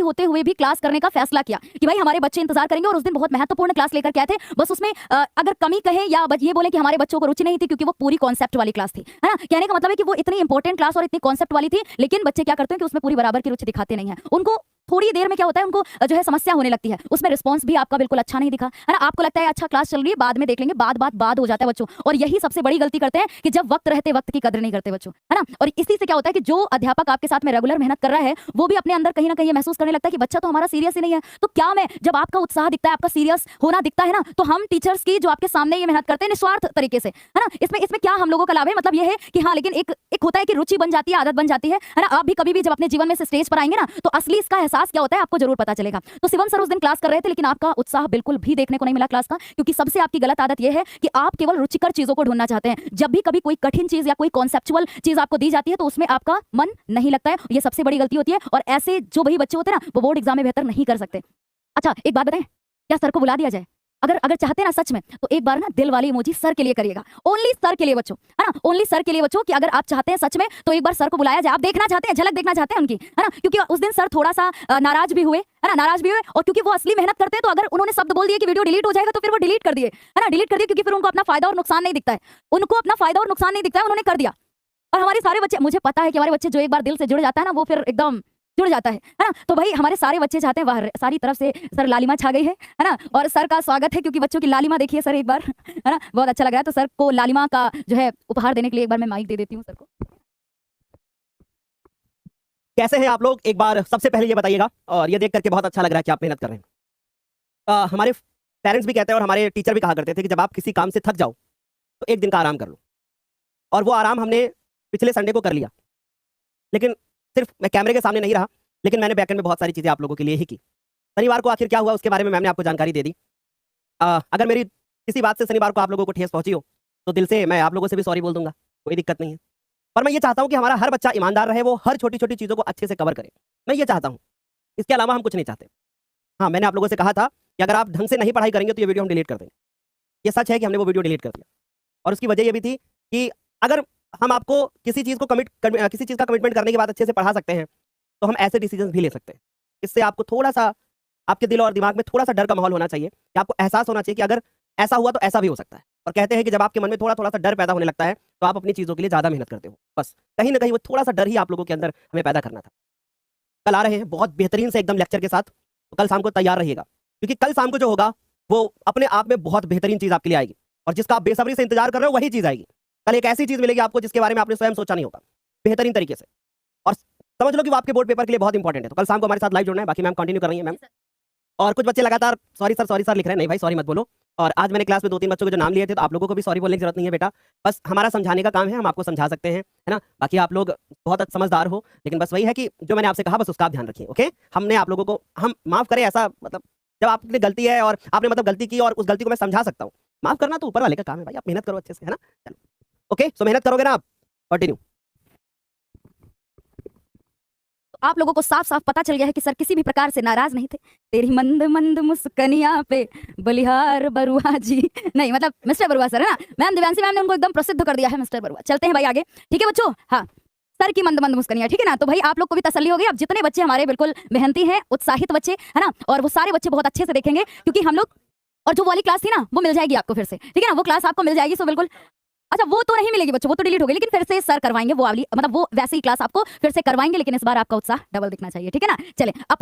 होते हुए भी क्लास करने का फैसला किया कि भाई हमारे बच्चे इंतजार करेंगे, और उस दिन बहुत महत्वपूर्ण क्लास लेकर के आए थे। बस उसमें अगर कमी कहे या ये बोले कि हमारे बच्चों को रुचि नहीं थी, क्योंकि वो पूरी कॉन्सेप्ट वाली क्लास थी, है ना। कहने का मतलब है कि वो इतनी इंपॉर्टेंट क्लास और इतनी कॉन्सेप्ट वाली थी, लेकिन बच्चे क्या करते हैं कि उसमें पूरी बराबर की रुचि दिखाते नहीं है। उनको थोड़ी देर में क्या होता है, उनको जो है समस्या होने लगती है, उसमें रिस्पांस भी आपका बिल्कुल अच्छा नहीं दिखा, है ना। आपको लगता है अच्छा क्लास चल रही है, बाद में देख लेंगे, बाद हो जाता है बच्चों। और यही सबसे बड़ी गलती करते हैं कि जब वक्त रहते वक्त की कदर नहीं करते बच्चों, है ना। और इसी से क्या होता है कि जो अध्यापक आपके साथ में रेगुलर मेहनत कर रहा है, वो भी अपने अंदर कहीं ना कहीं महसूस करने लगता है कि बच्चा तो हमारा सीरियस ही नहीं है। तो क्या मैं, जब आपका उत्साह दिखता है, आपका सीरियस होना दिखता है ना, तो हम टीचर्स की जो आपके सामने ये मेहनत करते हैं निस्वार्थ तरीके से, है ना, इसमें क्या हम लोगों का लाभ है, मतलब ये है कि हाँ, लेकिन एक होता है कि रुचि बन जाती है, आदत बन जाती है ना। आप भी कभी भी जब अपने जीवन में से स्टेज पर आएंगे ना, तो असली इसका एहसास क्या होता है आपको जरूर पता चलेगा। तो शिवम सर उस दिन क्लास कर रहे थे, लेकिन आपका उत्साह बिल्कुल भी देखने को नहीं मिला क्लास का, क्योंकि सबसे आपकी गलत आदत यह है कि आप केवल रुचिकर चीजों को ढूंढना चाहते हैं। जब भी कभी कोई कठिन चीज या कोई कॉन्सेप्चुअल चीज आपको दी जाती है, तो उसमें आपका मन नहीं लगता है। ये सबसे बड़ी गलती होती है, और ऐसे जो वही बच्चे होते हैं ना, वो बोर्ड एग्जाम में बेहतर नहीं कर सकते। अच्छा, एक बात बताएं, क्या सर को बुला दिया जाए? अगर चाहते हैं ना सच में, तो एक बार ना दिल वाली इमोजी सर के लिए करिएगा, ओनली सर के लिए बच्चों, है ना, ओनली सर के लिए बच्चों, कि अगर आप चाहते हैं सच में, तो एक बार सर को बुलाया जाए। आप देखना चाहते हैं, झलक देखना चाहते हैं उनकी, है ना, क्योंकि उस दिन सर थोड़ा सा नाराज भी हुए, है ना, नाराज भी हुए। और क्योंकि वो असली मेहनत करते हैं, तो अगर उन्होंने शब्द बोल दिए कि वीडियो डिलीट हो जाएगा, तो फिर वो डिलीट कर दिए, है ना, डिलीट कर दिए, क्योंकि फिर उनको अपना फायदा और नुकसान नहीं दिखता है, उनको अपना फायदा और नुकसान नहीं दिखता है, उन्होंने कर दिया। और हमारे सारे बच्चे, मुझे पता है कि हमारे बच्चे जो एक बार दिल से जुड़ जाता है ना, वो फिर एकदम जुड़ जाता है ना। तो भाई हमारे सारे बच्चे चाहते हैं, वाह सारी तरफ से सर लालिमा छा गई है ना। और सर का स्वागत है, क्योंकि बच्चों की लालिमा देखिए सर एक बार, है ना, बहुत अच्छा लग रहा है। तो सर को लालिमा का जो है उपहार देने के लिए एक बार मैं माइक दे देती हूँ सर को। कैसे हैं आप लोग, एक बार सबसे पहले ये बताइएगा। और ये देख करके बहुत अच्छा लग रहा है कि आप मेहनत कर रहे हैं। हमारे पेरेंट्स भी कहते हैं और हमारे टीचर भी कहा करते थे कि जब आप किसी काम से थक जाओ, तो एक दिन का आराम कर लो। और वो आराम हमने पिछले संडे को कर लिया, लेकिन सिर्फ मैं कैमरे के सामने नहीं रहा, लेकिन मैंने बैकएंड में बहुत सारी चीज़ें आप लोगों के लिए ही की। शनिवार को आखिर क्या हुआ, उसके बारे में मैंने आपको जानकारी दे दी। अगर मेरी किसी बात से शनिवार को आप लोगों को ठेस पहुंची हो, तो दिल से मैं आप लोगों से भी सॉरी बोल दूंगा, कोई दिक्कत नहीं है। पर मैं ये चाहता हूँ कि हमारा हर बच्चा ईमानदार रहे, वो हर छोटी छोटी चीज़ों को अच्छे से कवर करे। मैं ये चाहता हूँ, इसके अलावा हम कुछ नहीं चाहते। हाँ, मैंने आप लोगों से कहा था कि अगर आप ढंग से नहीं पढ़ाई करेंगे, तो ये वीडियो हम डिलीट कर देंगे। ये सच है कि हमने वो वीडियो डिलीट कर दिया, और उसकी वजह ये भी थी कि अगर हम आपको किसी चीज़ का कमिटमेंट करने के बाद अच्छे से पढ़ा सकते हैं, तो हम ऐसे डिसीजन भी ले सकते हैं। इससे आपको थोड़ा सा, आपके दिल और दिमाग में थोड़ा सा डर का माहौल होना चाहिए, कि आपको एहसास होना चाहिए कि अगर ऐसा हुआ तो ऐसा भी हो सकता है। और कहते हैं कि जब आपके मन में थोड़ा थोड़ा सा डर पैदा होने लगता है, तो आप अपनी चीज़ों के लिए ज़्यादा मेहनत करते हो। बस कहीं ना कहीं वो थोड़ा सा डर ही आप लोगों के अंदर हमें पैदा करना था। कल आ रहे हैं बहुत बेहतरीन से एकदम लेक्चर के साथ, तो कल शाम को तैयार रहिएगा, क्योंकि कल शाम को जो होगा वो अपने आप में बहुत बेहतरीन चीज़ आपके लिए आएगी, और जिसका आप बेसब्री से इंतजार कर रहे हो वही चीज़ आएगी। कल एक ऐसी चीज़ मिलेगी आपको जिसके बारे में आपने स्वयं सोचा नहीं होगा, बेहतरीन तरीके से। और समझ लो कि वो आपके बोर्ड पेपर के लिए बहुत इंपॉर्टेंट है। तो कल शाम को हमारे साथ लाइव जुड़ना है। बाकी मैम कंटिन्यू कर रही है मैम। और कुछ बच्चे लगातार सॉरी सर लिख रहे हैं। नहीं भाई, सॉरी मत बोलो। और आज मैंने क्लास में 2-3 बच्चों के जो नाम लिए थे, तो आप लोगों को भी सॉरी बोलने की जरूरत नहीं है बेटा। बस हमारा समझाने का काम है, हम आपको समझा सकते हैं, है ना। बाकी आप लोग बहुत समझदार हो, लेकिन बस वही है कि जो मैंने आपसे कहा, बस उसका आप ध्यान रखिए। ओके, हमने आप लोगों को, हम माफ करें, ऐसा मतलब जब आपने गलती है और आपने मतलब गलती की, और उस गलती को मैं समझा सकता हूँ, माफ करना तो ऊपर वाले का काम है भाई। आप मेहनत करो अच्छे से, है ना। चलो ओके, सो मेहनत करोगे ना आप, कंटिन्यू। आप लोगों को साफ साफ पता चल गया है कि सर किसी भी प्रकार से नाराज नहीं थे। तेरी मंद मंद मुस्कनिया पे बलिहार बरुआ जी, नहीं मतलब मिस्टर बरुआ सर, है ना। मैम दिव्यांशी मैम ने उनको एकदम प्रसिद्ध कर दिया है मिस्टर बरुआ। चलते हैं भाई आगे, ठीक है बच्चों। हाँ, सर की मंद मंद मुस्कनिया, ठीक है ना। तो भाई आप लोग को भी तसल्ली हो गई। अब जितने बच्चे हमारे बिल्कुल मेहनती हैं, उत्साहित बच्चे, है ना, और वो सारे बच्चे बहुत अच्छे से देखेंगे, क्योंकि हम लोग, और जो वाली क्लास थी ना, वो मिल जाएगी आपको फिर से, ठीक है ना, वो क्लास आपको मिल जाएगी। सो बिल्कुल, अच्छा वो तो नहीं मिलेगी बच्चों, वो तो डिलीट हो गई, लेकिन फिर से सर करवाएंगे वो वाली, मतलब वो वैसी क्लास आपको फिर से करवाएंगे, लेकिन इस बार आपका उत्साह डबल दिखना चाहिए, ठीक है ना। चले अब